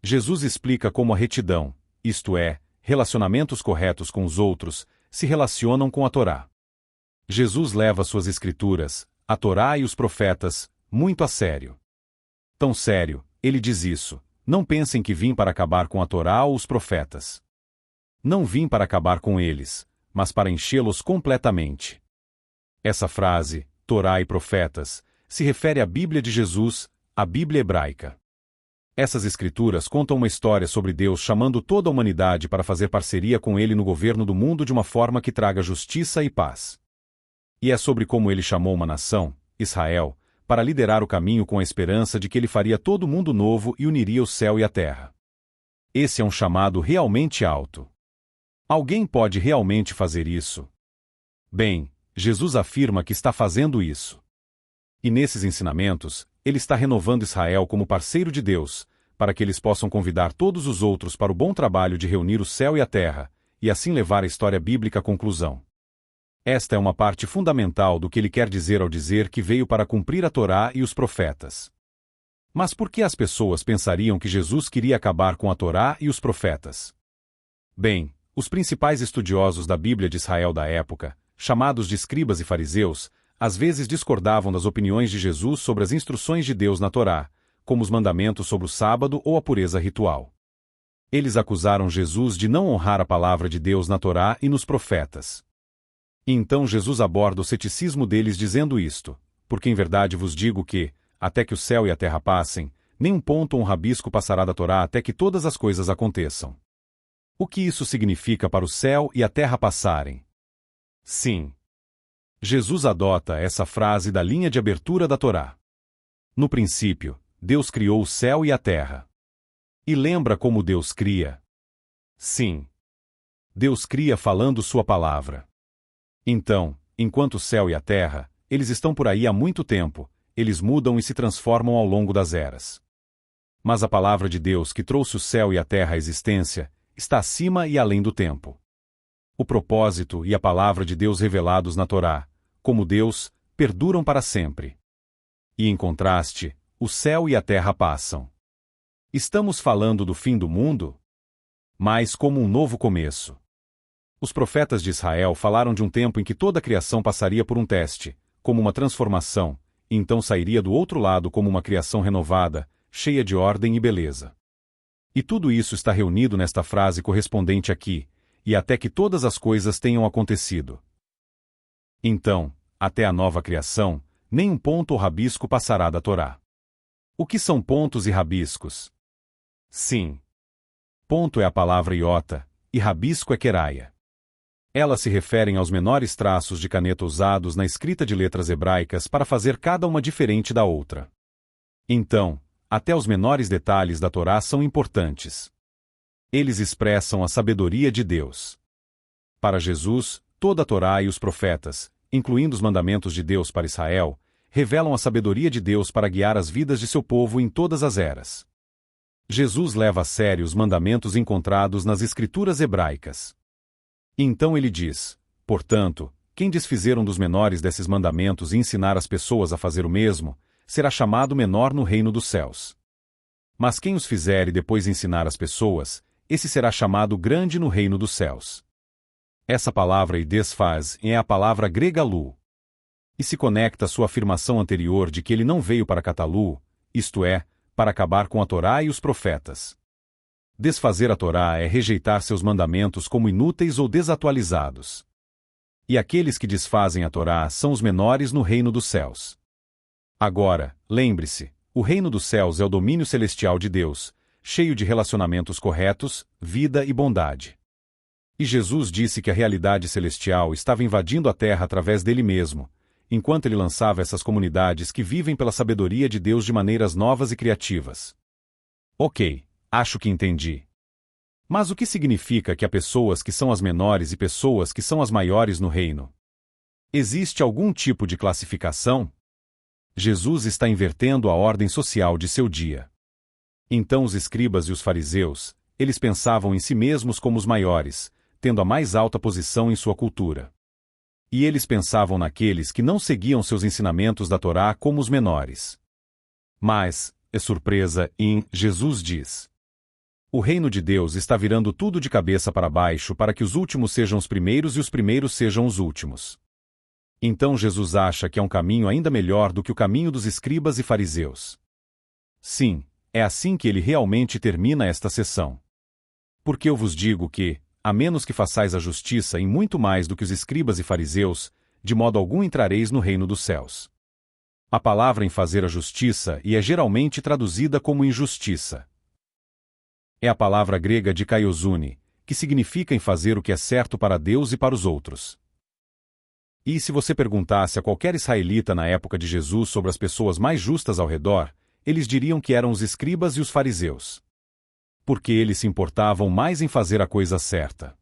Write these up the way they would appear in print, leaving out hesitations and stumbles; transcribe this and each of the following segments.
Jesus explica como a retidão, isto é, relacionamentos corretos com os outros, se relacionam com a Torá. Jesus leva suas escrituras, a Torá e os profetas, muito a sério. Tão sério, ele diz isso: não pensem que vim para acabar com a Torá ou os profetas. Não vim para acabar com eles, mas para enchê-los completamente. Essa frase, Torá e profetas, se refere à Bíblia de Jesus, a Bíblia hebraica. Essas escrituras contam uma história sobre Deus chamando toda a humanidade para fazer parceria com Ele no governo do mundo de uma forma que traga justiça e paz. E é sobre como Ele chamou uma nação, Israel, para liderar o caminho com a esperança de que Ele faria todo o mundo novo e uniria o céu e a terra. Esse é um chamado realmente alto. Alguém pode realmente fazer isso? Bem, Jesus afirma que está fazendo isso. E nesses ensinamentos, Ele está renovando Israel como parceiro de Deus, para que eles possam convidar todos os outros para o bom trabalho de reunir o céu e a terra, e assim levar a história bíblica à conclusão. Esta é uma parte fundamental do que ele quer dizer ao dizer que veio para cumprir a Torá e os profetas. Mas por que as pessoas pensariam que Jesus queria acabar com a Torá e os profetas? Bem, os principais estudiosos da Bíblia de Israel da época, chamados de escribas e fariseus, às vezes discordavam das opiniões de Jesus sobre as instruções de Deus na Torá, como os mandamentos sobre o sábado ou a pureza ritual. Eles acusaram Jesus de não honrar a palavra de Deus na Torá e nos profetas. E então Jesus aborda o ceticismo deles dizendo isto: porque em verdade vos digo que, até que o céu e a terra passem, nem um ponto ou um rabisco passará da Torá até que todas as coisas aconteçam. O que isso significa para o céu e a terra passarem? Sim. Jesus adota essa frase da linha de abertura da Torá. No princípio, Deus criou o céu e a terra. E lembra como Deus cria? Sim. Deus cria falando sua palavra. Então, enquanto o céu e a terra, eles estão por aí há muito tempo, eles mudam e se transformam ao longo das eras. Mas a palavra de Deus que trouxe o céu e a terra à existência, está acima e além do tempo. O propósito e a palavra de Deus revelados na Torá, como Deus, perduram para sempre. E em contraste, o céu e a terra passam. Estamos falando do fim do mundo? Mas como um novo começo. Os profetas de Israel falaram de um tempo em que toda a criação passaria por um teste, como uma transformação, e então sairia do outro lado como uma criação renovada, cheia de ordem e beleza. E tudo isso está reunido nesta frase correspondente aqui, e até que todas as coisas tenham acontecido. Então, até a nova criação, nem um ponto ou rabisco passará da Torá. O que são pontos e rabiscos? Sim. Ponto é a palavra iota, e rabisco é queraia. Elas se referem aos menores traços de caneta usados na escrita de letras hebraicas para fazer cada uma diferente da outra. Então, até os menores detalhes da Torá são importantes. Eles expressam a sabedoria de Deus. Para Jesus, toda a Torá e os profetas, incluindo os mandamentos de Deus para Israel, revelam a sabedoria de Deus para guiar as vidas de seu povo em todas as eras. Jesus leva a sério os mandamentos encontrados nas escrituras hebraicas. Então ele diz: portanto, quem desfizer um dos menores desses mandamentos e ensinar as pessoas a fazer o mesmo, será chamado menor no reino dos céus. Mas quem os fizer e depois ensinar as pessoas, esse será chamado grande no reino dos céus. Essa palavra e desfaz é a palavra grega lu. E se conecta à sua afirmação anterior de que ele não veio para catalu, isto é, para acabar com a Torá e os profetas. Desfazer a Torá é rejeitar seus mandamentos como inúteis ou desatualizados. E aqueles que desfazem a Torá são os menores no reino dos céus. Agora, lembre-se, o reino dos céus é o domínio celestial de Deus, cheio de relacionamentos corretos, vida e bondade. E Jesus disse que a realidade celestial estava invadindo a terra através dele mesmo, enquanto ele lançava essas comunidades que vivem pela sabedoria de Deus de maneiras novas e criativas. Ok, acho que entendi. Mas o que significa que há pessoas que são as menores e pessoas que são as maiores no reino? Existe algum tipo de classificação? Jesus está invertendo a ordem social de seu dia. Então os escribas e os fariseus, eles pensavam em si mesmos como os maiores, tendo a mais alta posição em sua cultura. E eles pensavam naqueles que não seguiam seus ensinamentos da Torá como os menores. Mas, é surpresa, Jesus diz: O reino de Deus está virando tudo de cabeça para baixo para que os últimos sejam os primeiros e os primeiros sejam os últimos. Então Jesus acha que há um caminho ainda melhor do que o caminho dos escribas e fariseus. Sim, é assim que ele realmente termina esta sessão. Porque eu vos digo que, a menos que façais a justiça em muito mais do que os escribas e fariseus, de modo algum entrareis no reino dos céus. A palavra em fazer a justiça é geralmente traduzida como injustiça. É a palavra grega de kaiosune, que significa em fazer o que é certo para Deus e para os outros. E se você perguntasse a qualquer israelita na época de Jesus sobre as pessoas mais justas ao redor, eles diriam que eram os escribas e os fariseus. Porque eles se importavam mais em fazer a coisa certa.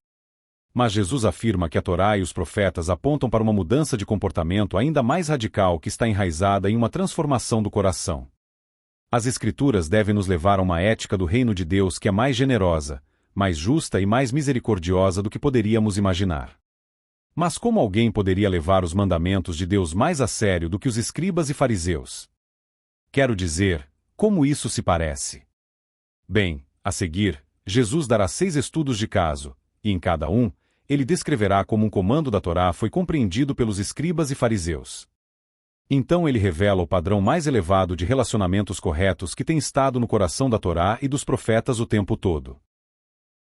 Mas Jesus afirma que a Torá e os profetas apontam para uma mudança de comportamento ainda mais radical que está enraizada em uma transformação do coração. As Escrituras devem nos levar a uma ética do reino de Deus que é mais generosa, mais justa e mais misericordiosa do que poderíamos imaginar. Mas como alguém poderia levar os mandamentos de Deus mais a sério do que os escribas e fariseus? Quero dizer, como isso se parece? Bem, a seguir, Jesus dará 6 estudos de caso, e em cada um, ele descreverá como um comando da Torá foi compreendido pelos escribas e fariseus. Então ele revela o padrão mais elevado de relacionamentos corretos que tem estado no coração da Torá e dos profetas o tempo todo.